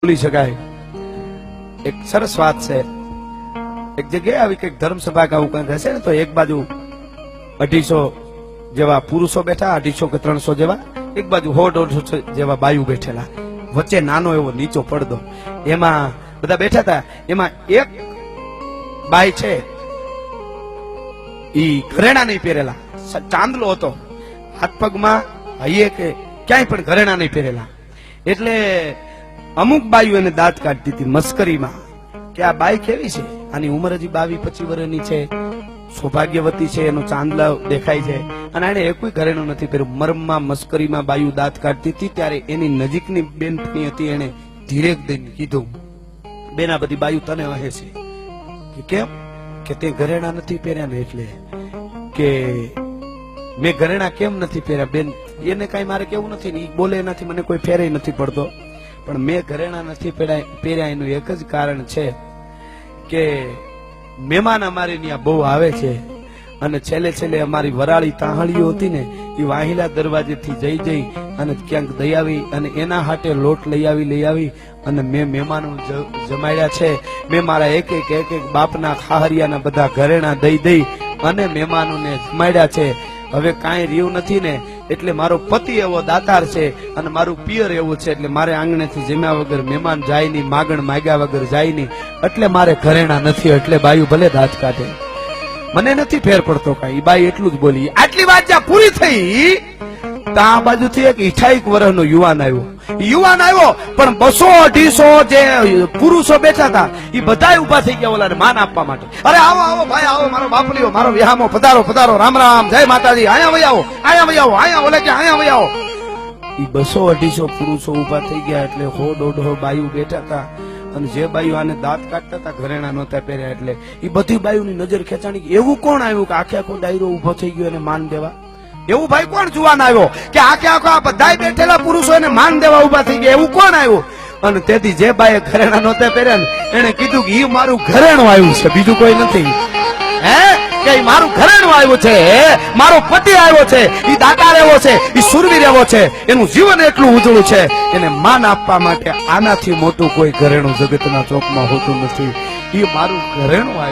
બોલી શકાય। એક સરસ વાત છે, એક જગ્યાએ આવી કઈક ધર્મસભા કે આવું કંઈક હશે ને, તો એક બાજુ 250 જેવા પુરુષો બેઠા, 250 કે 300 જેવા, એક બાજુ 100-150 જેવા બાયુ બેઠેલા, વચ્ચે નાનો એવો નીચો પડદો, એમાં બધા બેઠા હતા। એમાં એક બાઈ છે, ઈ ઘરેણા નહીં પહેરેલા, ચાંદલો હતો, હાથ પગમાં હૈયે કે ક્યાંય પણ ઘરેણા નહીં પહેરેલા। એટલે અમુક બાયુ એને દાંત કાઢતી હતી મસ્કરીમાં કે આ બાઈ કેવી છે, આની ઉંમર હજી 22-25 વર્ષની છે, સૌભાગ્યવતી છે, એનો ચાંદલો દેખાય છે, અને એને એક કોઈ ઘરેણું નથી પહેર્યું। મરમમાં મસ્કરીમાં બાયુ દાંત કાઢતી હતી ત્યારે એની નજીકની બેનપણી હતી, એને ધીરે દઈને કીધું, બેન આ બધી બાયુ તને કહે છે કે કેમ, કે તે ઘરેણા નથી પહેર્યા ને એટલે, કે મેં ઘરેણા કેમ નથી પહેર્યા બેન, એને કઈ મારે કેવું નથી ને, બોલે એનાથી મને કોઈ ફેરે નથી પડતો, પણ મેં ઘરેણા નથી પહેર્યા એનું એક જ કારણ છે કે મહેમાન અમારે ત્યાં બહુ આવે છે, અને છેલ્લે છેલ્લે અમારી વરાળી તાહળીઓ હતી ને, એ વાહિલા દરવાજેથી જઈ અને ક્યાંક દઈ આવી, અને એના હાટે લોટ લઈ આવી અને મેં મહેમાનો જમાડ્યા છે। મેં મારા એક એક બાપના ખાહરિયાના બધા ઘરેણા દઈ અને મહેમાનોને જમાડ્યા છે। હવે કાંઈ રહ્યું નથી ને, એટલે મારો પતિ એવો દાતાર છે અને મારું પિયર એવું છે, એટલે મારે આંગણેથી જમ્યા વગર મહેમાન જાય નહીં, માગણ માગ્યા વગર જાય નહીં, એટલે મારે ઘરેણા નથી। એટલે બાયુ ભલે દાંત કાઢે, મને નથી ફેર પડતો કાંઈ, બાઈ એટલું જ બોલી। આટલી વાત જ્યાં પૂરી થઈ, આ બાજુથી એક 28 વર્ષનો યુવાન આવ્યો, પણ 200-250 જે પુરુષો બેઠા હતા એ બધા ઉભા થઈ ગયા ઓલાને માન આપવા માટે। અરે આવો આવો ભાઈ આવો, મારો બાપલીઓ, મારો વિહામો, પધારો, રામ રામ, જય માતાજી, અહીંયા વઈ આવો, અહીંયા ઓલે કે અહીંયા વઈ આવો। એ 200-250 પુરુષો ઉભા થઈ ગયા, એટલે 100-150 બાયુ બેઠા હતા, અને જે બાયુ આને દાંત કાઢતા હતા ઘરેણા નહોતા પહેર્યા, એટલે એ બધી બાયુની નજર ખેંચાણી। એવું કોણ આવ્યું કે આખો ડાયરો ઉભો થઈ ગયો એને માન દેવા? એવું ભાઈ કોણ જુવાન આવ્યો કે આખો આ બધા બેઠેલા પુરુષો એને માન દેવા ઉભા થઈ ગયા? એવું કોણ આવ્યું? અને તેથી જે બાઈએ ઘરેણા નહોતા પહેર્યા ને, એને કીધું કે ઈ મારું ઘરેણું આવ્યું છે, બીજું કોઈ નથી। હે કે મારું ઘરેણું આવ્યું છે, મારો પતિ આવ્યો છે, ઈ દાતાર એવો છે, ઈ સુરવીર એવો છે, એનું જીવન એટલું ઉજળું છે, એને માન આપવા માટે આનાથી મોટું કોઈ ઘરેણું જગતના ચોકમાં હોતું નથી। ઈ મારું ઘરેણું આવ્યું।